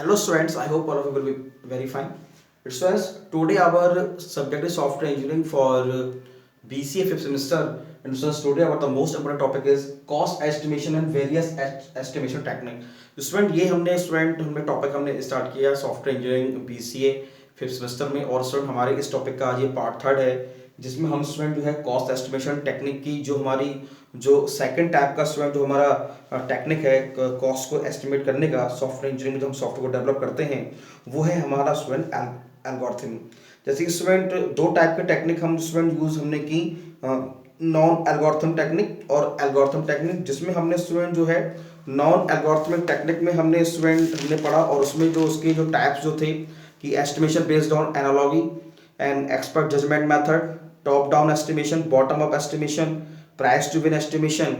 Hello students, I hope all of you will be very fine. Students, today our subject is software engineering for BCA fifth semester. And students, today our the most important topic is cost estimation and various estimation technique. तो student ये हमने topic हमने start किया software engineering BCA fifth semester में। और student हमारे इस topic का आज ये पार्ट थर्ड है, जिसमें हम स्टूडेंट जो है कॉस्ट एस्टिमेशन टेक्निक की जो सेकंड टाइप का स्टूडेंट जो हमारा टेक्निक है कॉस्ट को एस्टिमेट करने का सॉफ्टवेयर इंजीनियरिंग में जो हम सॉफ्टवेयर को डेवलप करते हैं, वो है हमारा स्टूडेंट एल्गोरिथम। जैसे कि स्टूडेंट दो टाइप के टेक्निक हम स्टूडेंट यूज हमने की, नॉन एल्गोरिथम टेक्निक और एल्गोरिथम टेक्निक। जिसमें हमने स्टूडेंट जो है नॉन एल्गोरिथमिक टेक्निक में हमने पढ़ा, और उसमें जो उसके जो टाइप्स जो थे कि estimation based on analogy and expert judgement method, top down estimation, bottom up estimation, price to win estimation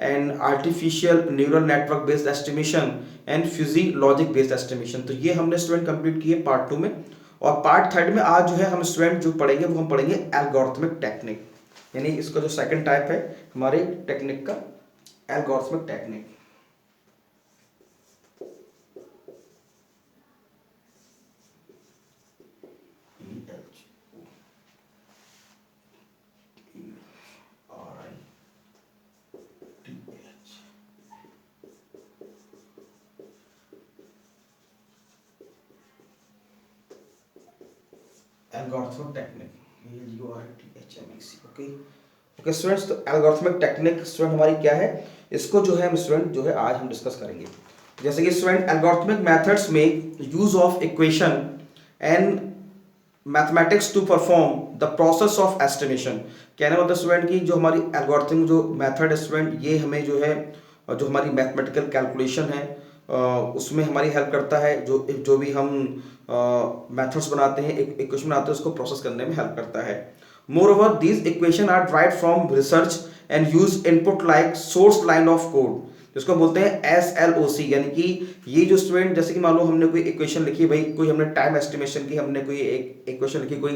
and artificial neural network based estimation and physiologic based estimation. तो ये हमने स्टूडेंट कंप्लीट किए part two में। और part third में आज जो है हम स्टूडेंट जो पढ़ेंगे वो हम पढ़ेंगे एल्गोरिथमिक टेक्निक, यानी इसका जो सेकंड टाइप है हमारे टेक्निक का algorithmic technique. Algorithmic technique okay okay students. तो एल्गोरिथमिक टेक्निक स्टूडेंट हमारी क्या है, इसको जो है हम स्टूडेंट जो है आज हम डिस्कस करेंगे। जैसे कि student algorithmic methods make use of equation and mathematics to perform the process of estimation. कहने मतलब स्टूडेंट की जो हमारी एल्गोरिथम जो मेथड है स्टूडेंट, ये हमें जो है जो हमारी मैथमेटिकल कैलकुलेशन है उसमें हमारी हेल्प करता है। जो भी हम मेथड्स बनाते हैं, इक्वेशन बनाते हैं, उसको प्रोसेस करने में हेल्प करता है। Moreover these equation are derived from research and use input like source line of code, जिसको बोलते हैं SLOC। यानी कि ये जो स्टूडेंट, जैसे कि मान लो हमने कोई इक्वेशन लिखी, भाई कोई हमने टाइम एस्टिमेशन की, हमने कोई एक इक्वेशन लिखी, कोई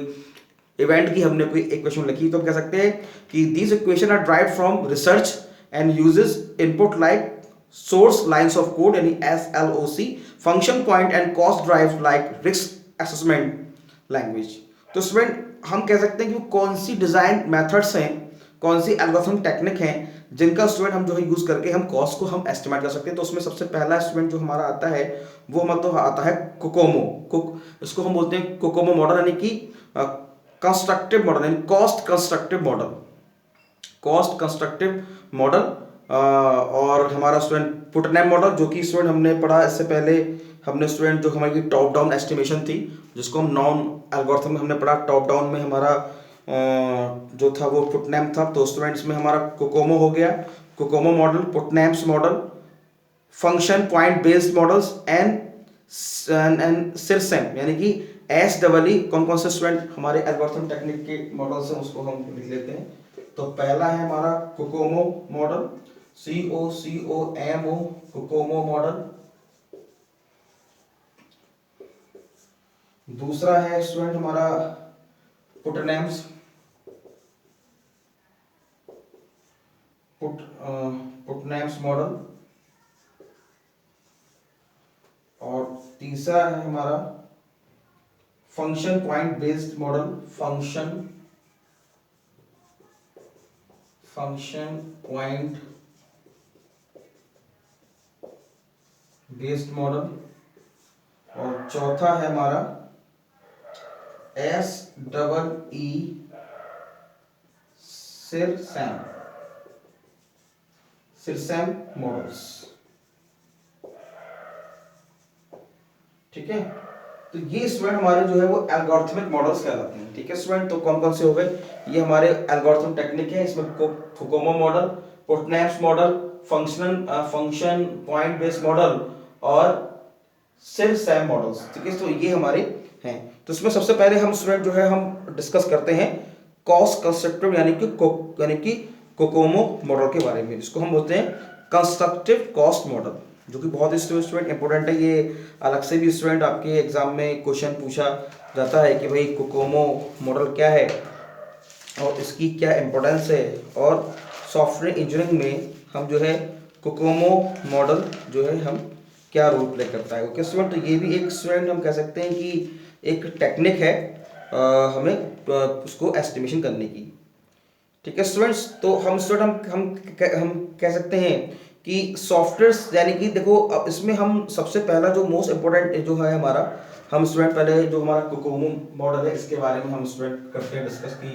इवेंट की हमने कोई इक्वेशन लिखी, तो हम कह सकते हैं कि these equation are derived from research and uses input like source lines of code यानी SLOC, function point and cost drive like risk assessment language. तो स्टूडेंट हम कह सकते हैं कि कौन सी डिजाइन मेथड्स हैं, कौन सी एल्गोरिथम टेक्निक हैं जिनका स्टूडेंट हम जो है यूज करके हम कॉस्ट को हम एस्टिमेट कर सकते हैं। तो उसमें सबसे पहला स्टूडेंट जो हमारा आता है वो मतलब आता है कोकोमो। इसको हम बोलते हैं कोकोमो मॉडल, यानी कि कंस्ट्रक्टिव मॉडल, यानी cost constructive model, cost constructive model. और हमारा स्टूडेंट पुटनैम मॉडल, जो कि स्टूडेंट हमने पढ़ा इससे पहले। हमने स्टूडेंट जो हमारी टॉप डाउन एस्टिमेशन थी, जिसको हम नॉन एल्गोरिथम में हमने पढ़ा, टॉप डाउन में हमारा जो था वो पुटनैम था। तो स्टूडेंट इसमें हमारा कोकोमो हो गया, COCOMO model, Putnam's model, function point based models and SEERSEM, यानी कि SEE। कौन कौन से स्टूडेंट हमारे एल्गोरिथम टेक्निक के मॉडल्स हैं उसको हम लिख लेते हैं। तो पहला है हमारा Kokomo model, COCOMO, Kokomo model. दूसरा है स्टूडेंट हमारा पुटनैम्स पुटनैम्स मॉडल। और तीसरा है हमारा function point based model, function point based model. और चौथा है हमारा SEE, सिरसैम मॉडल्स। ठीक है, तो ये स्टूडेंट हमारे जो है वो एल्गोरिथमिक मॉडल्स कहलाते हैं। ठीक है स्टूडेंट, तो कौन कौन से हो गए, ये हमारे एल्गोरिथम टेक्निक है। इसमें COCOMO model, Putnam's model, function point based model और सिरसैम मॉडल्स। ठीक है, तो ये हमारे हैं। तो इसमें सबसे पहले हम स्टूडेंट जो है हम डिस्कस करते हैं कॉस्ट कंस्ट्रक्टिव यानी कि कोकोमो मॉडल के बारे में, जिसको हम बोलते हैं कंस्ट्रक्टिव कॉस्ट मॉडल, जो कि बहुत ही स्टूडेंट इंपॉर्टेंट है। ये अलग से भी स्टूडेंट आपके एग्जाम में क्वेश्चन पूछा जाता है कि भाई कोकोमो मॉडल क्या है और इसकी क्या इंपॉर्टेंस है। और सॉफ्टवेयर इंजीनियरिंग में हम जो है कोकोमो मॉडल जो है हम क्या रोल प्ले करता है। ओके स्टूडेंट, तो ये भी एक स्टूडेंट हम कह सकते हैं कि एक टेक्निक है हमें उसको एस्टिमेशन करने की। ठीक है स्टूडेंट्स, तो हम स्टूडेंट हम कह सकते हैं कि सॉफ्टवेयर यानी कि देखो अब इसमें हम सबसे पहला जो मोस्ट इम्पोर्टेंट जो है हमारा, हम स्टूडेंट पहले जो हमारा कोकोमो मॉडल है इसके बारे में हम स्टूडेंट करते हैं डिस्कस कि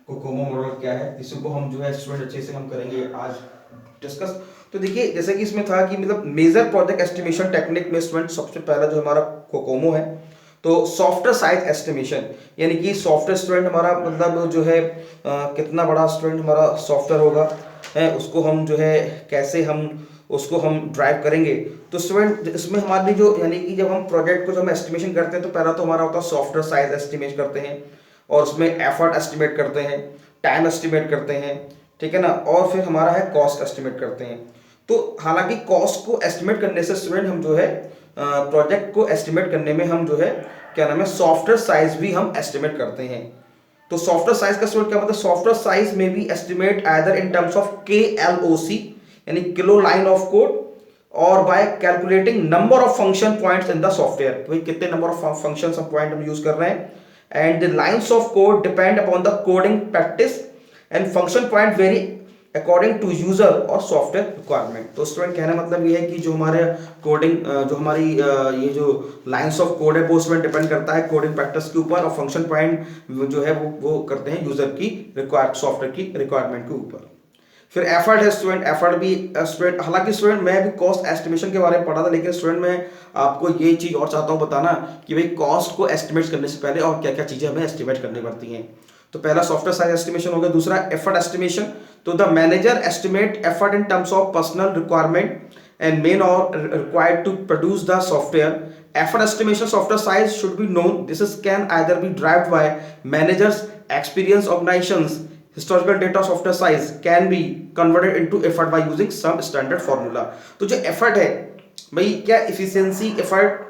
कोकोमो मॉडल क्या है। इसी को हम जो है स्टूडेंट अच्छे से हम करेंगे आज डिस्कस। तो देखिए जैसे कि इसमें था कि मतलब मेजर प्रोजेक्ट एस्टिमेशन टेक्निक में स्टूडेंट सबसे पहला जो हमारा कोकोमो है, तो सॉफ्टवेयर साइज एस्टिमेशन यानी कि सॉफ्टवेयर स्टूडेंट हमारा मतलब जो है कितना बड़ा स्टूडेंट हमारा सॉफ्टवेयर होगा है, उसको हम जो है कैसे हम उसको हम ड्राइव करेंगे। तो स्टूडेंट इसमें हमारी जो यानी कि जब हम प्रोजेक्ट को जब हम एस्टिमेशन करते हैं तो पहला तो हमारा होता है सॉफ्टवेयर साइज एस्टिमेट करते हैं, और उसमें एफर्ट एस्टिमेट करते हैं, टाइम एस्टिमेट करते हैं, ठीक है ना, और फिर हमारा है कॉस्ट एस्टिमेट करते हैं। तो हालांकि कॉस्ट को एस्टिमेट करने से स्टूडेंट हम जो है प्रोजेक्ट को एस्टिमेट करने में हम जो है क्या नाम है सॉफ्टवेयर साइज भी हम एस्टिमेट करते हैं। तो सॉफ्टवेयर साइज का स्टूडेंट क्या मतलब सॉफ्टवेयर साइज में भी estimate either in terms of KLOC यानी किलो लाइन ऑफ कोड, और by calculating number of function points in the software, तो कितने नंबर ऑफ फंक्शंस हम पॉइंट हम यूज कर रहे हैं, and the lines of code depend upon the coding practice and function point vary according to user और software requirement. तो student कहना मतलब ये है कि जो हमारे कोडिंग जो हमारी ये जो लाइंस ऑफ कोड है वो स्टूडेंट डिपेंड करता है कोडिंग प्रैक्टिस के ऊपर, और फंक्शन पॉइंट जो है वो करते हैं यूजर की सॉफ्टवेयर की रिक्वायरमेंट के ऊपर। फिर एफर्ट है स्टूडेंट, एफर्ट भी स्टूडेंट, हालांकि स्टूडेंट मैं भी कॉस्ट एस्टिमेशन के बारे में पढ़ा था, लेकिन स्टूडेंट मैं आपको ये चीज और चाहता हूँ बताना कि भाई कॉस्ट को एस्टिमेट करने से पहले और क्या क्या चीजें हमें एस्टिमेट करनी पड़ती हैं। तो पहला सॉफ्टवेयर साइज एस्टिमेशन हो गया, दूसरा एफर्ट एस्टिमेशन। तो the manager estimate effort in terms of personal requirement and main or required to produce the software. Effort estimation software size should be known. This is can either be derived by managers, experience organizations. Historical data software size can be converted into effort by using some standard formula. तो जो effort है भाई क्या efficiency effort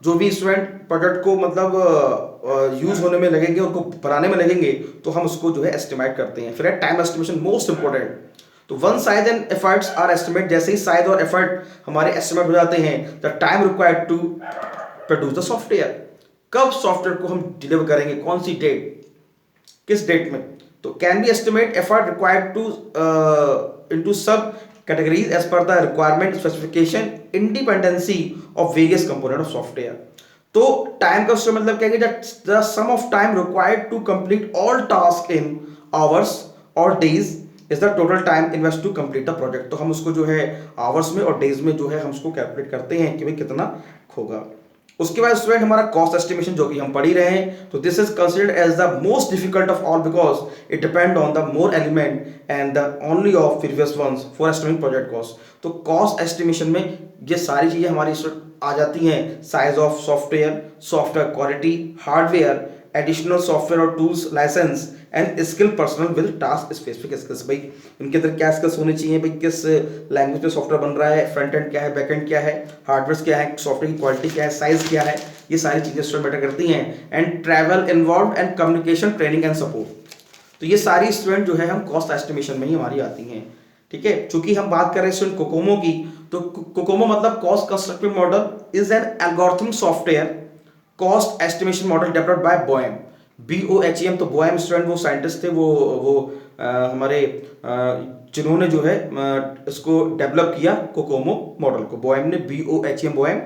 जो भी student product को मतलब use होने में लगेंगे उनको बनाने में लगेंगे तो हम उसको जो है एस्टिमेट करते हैं। फिर है टाइम एस्टिमेशन मोस्ट इंपॉर्टेंट। तो one size and efforts are estimate, जैसे ही साइज और एफर्ट हमारे एस्टिमेट हो जाते हैं the time required to produce the software, कब सॉफ्टवेयर को हम डिलीवर करेंगे, कौन सी डेट, किस डेट में। तो can be estimate effort required to into sub categories as per the requirement specification independency of various component of software. तो time का मतलब क्या है कि the sum of time required to complete all tasks in hours or days is the total time invest to complete the project. तो हम उसको जो है hours में और days में जो है हम उसको कैलकुलेट करते हैं कि भाई कितना होगा। उसके बाद स्टूडेंट हमारा कॉस्ट एस्टिमेशन जो कि हम पढ़ ही रहे हैं, तो this is considered as the most difficult of all because it depend on the more element and the only of previous ones for estimating project cost. तो कॉस्ट एस्टिमेशन में ये सारी चीजें हमारी आ जाती हैं, size of software, software quality, hardware, additional software और tools license and skill personnel with task specific skills. भाई इनके अंदर क्या स्किल्स होने चाहिए, भाई किस लैंग्वेज पे सॉफ्टवेयर बन रहा है, फ्रंट एंड क्या है, बैक एंड क्या है, हार्डवेयर क्या है, सॉफ्टवेयर की क्वालिटी क्या है, साइज क्या है, ये सारी चीजें स्टूडेंट मैटर करती हैं। And travel involve and communication training and support, तो ये सारी स्टूडेंट जो है हम कॉस्ट एस्टिमेशन में ही हमारी आती हैं। ठीक है, चूंकि हम बात कर रहे हैं स्टूडेंट कोकोमो की, तो कोकोमो मतलब cost constructive model is an algorithm software cost estimation model developed by Boehm, BOHEM। तो बोएम स्टूडेंट वो साइंटिस्ट थे, वो हमारे जिन्होंने जो है इसको डेवलप किया कोकोमो मॉडल को, बोएम ने, BOHEM Boehm.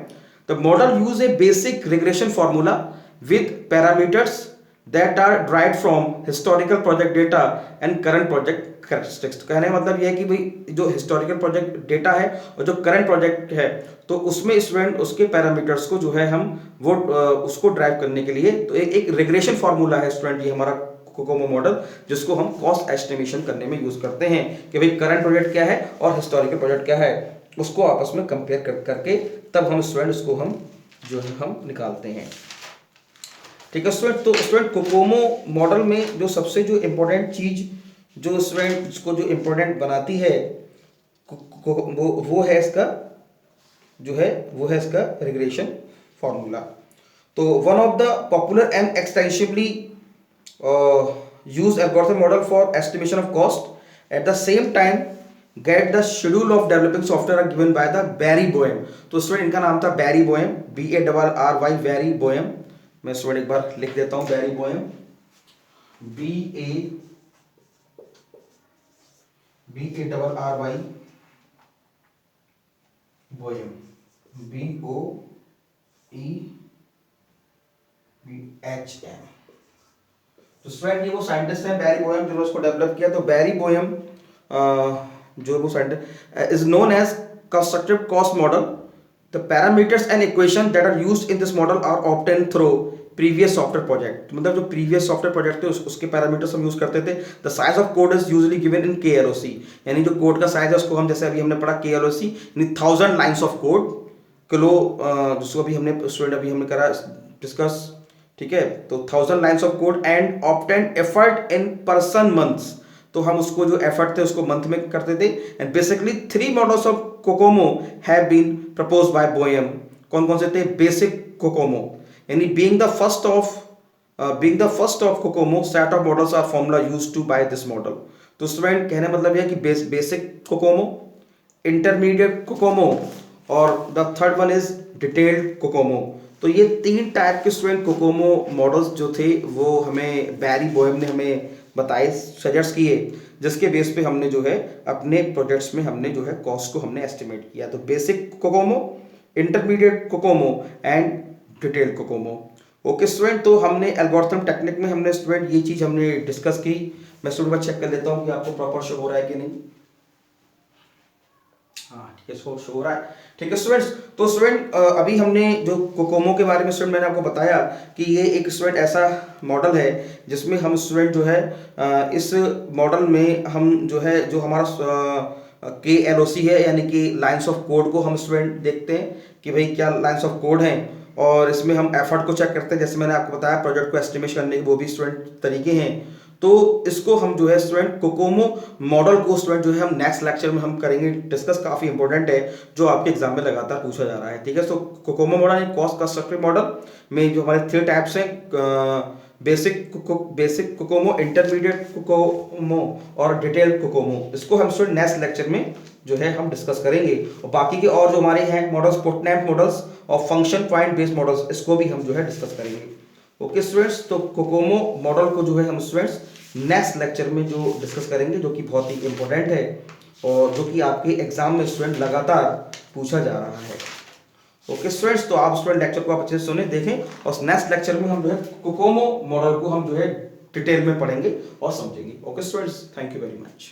The model use a basic regression formula with parameters that are derived from historical project data and current project characteristics। तो कहने का मतलब यह है कि भाई जो हिस्टोरिकल प्रोजेक्ट डेटा है और जो करंट प्रोजेक्ट है तो उसमें स्टूडेंट उसके पैरामीटर्स को जो है हम वो उसको ड्राइव करने के लिए तो एक रिग्रेशन फार्मूला है स्टूडेंट ये हमारा कोकोमो मॉडल, जिसको हम कॉस्ट एस्टिमेशन करने में यूज करते हैं कि भाई करंट प्रोजेक्ट क्या है और हिस्टोरिकल प्रोजेक्ट क्या है, उसको आपस में कंपेयर करके तब हम स्टूडेंट उसको हम जो है हम निकालते हैं। ठीक है स्टूडेंट, तो स्टूडेंट कोकोमो मॉडल में जो सबसे जो इम्पोर्टेंट चीज जो स्टूडेंट इसको जो इम्पोर्टेंट बनाती है वो है इसका जो है वो है इसका रिग्रेशन फॉर्मूला। तो one of the popular and extensively used algorithm model for estimation of cost at the same time get the schedule of developing software given by the Barry Boehm. तो स्टूडेंट इनका नाम था बैरी बोएम, BARRY, बैरी बोएम। मैं student एक बार लिख देता हूं, बैरी बोएम, BARRY, बोएम, BOEBHM। तो स्टूडेंट ये वो साइंटिस्ट हैं बैरी बोएम जिन्होंने उसको डेवलप किया। तो बैरी बोएम जो वो scientist is known as constructive cost model. The parameters and equation that are used in this model are obtain through previous software project. मतलब जो प्रीवियस सॉफ्टवेयर प्रोजेक्ट थे उसके पैरामीटर्स हम यूज करते थे। The size of code is usually given in KLOC, यानी जो code का साइज है उसको हम, जैसे अभी हमने पढ़ा KLOC यानी 1000 लाइन्स ऑफ कोड, किलो, जिसको अभी हमने स्टूडेंट अभी हमने करा डिस्कस, ठीक है। तो 1000 lines of code and obtain effort in person months. तो हम उसको जो एफर्ट थे उसको मंथ में करते थे। And basically 3 models of COCOMO have been proposed by Boehm. कौन कौन से थे? बेसिक कोकोमो, यानी being the first of COCOMO set of models are formula used to by this model. तो स्टूडेंट कहने मतलब यह कि बेसिक कोकोमो, इंटरमीडिएट कोकोमो और the third one is detailed COCOMO. तो ये 3 टाइप के स्टूडेंट कोकोमो मॉडल्स जो थे वो हमें बैरी बोएम ने हमें बताए, सजेस्ट किए, जिसके बेस पे हमने जो है अपने प्रोजेक्ट्स में हमने जो है कॉस्ट को हमने एस्टिमेट किया। तो basic COCOMO, intermediate Kokomo and detailed Kokomo. Okay student, तो हमने एल्गोरिथम टेक्निक में हमने स्टूडेंट ये चीज हमने डिस्कस की। मैं स्टूडेंट को चेक कर लेता हूँ कि आपको प्रॉपर शो हो रहा है कि नहीं। हाँ ठीक है, शो हो रहा है। ठीक है स्टूडेंट्स, तो स्टूडेंट अभी हमने जो कोकोमो के बारे में स्टूडेंट मैंने आपको बताया कि ये एक स्टूडेंट ऐसा मॉडल है जिसमें हम स्टूडेंट जो है इस मॉडल में हम जो है जो हमारा KLOC है यानी कि लाइंस ऑफ कोड को हम स्टूडेंट देखते हैं कि भाई क्या लाइंस ऑफ कोड हैं, और इसमें हम एफर्ट को चेक करते हैं। जैसे मैंने आपको बताया प्रोजेक्ट को एस्टिमेट करने के वो भी स्टूडेंट तरीके हैं। तो इसको हम जो है स्टूडेंट कोकोमो मॉडल को स्टूडेंट जो है हम नेक्स्ट लेक्चर में हम करेंगे डिस्कस। काफी इंपॉर्टेंट है जो आपके एग्जाम में लगातार पूछा जा रहा है। ठीक है, तो Kokomo model cost constructive model में जो हमारे 3 टाइप्स हैं, बेसिक कोकोमो, इंटरमीडिएट कोकोमो और डिटेल्ड कोकोमो, इसको हम स्टूडेंट नेक्स्ट लेक्चर में जो है हम डिस्कस करेंगे। और बाकी के और जो हमारे हैं मॉडल्स, पुटनैम्प मॉडल्स और फंक्शन पॉइंट बेस्ड मॉडल्स, इसको भी हम जो है डिस्कस करेंगे। ओके स्टूडेंट्स, तो कोकोमो मॉडल को जो है हम स्टूडेंट्स नेक्स्ट लेक्चर में जो डिस्कस करेंगे, जो कि बहुत ही इंपॉर्टेंट है और जो कि आपके एग्जाम में स्टूडेंट लगातार पूछा जा रहा है। ओके स्टूडेंट्स, तो आप स्टूडेंट लेक्चर को आप अच्छे से सुने, देखें, और नेक्स्ट लेक्चर में हम जो है कोकोमो मॉडल को हम जो है डिटेल में पढ़ेंगे और समझेंगे। Okay students, thank you very much.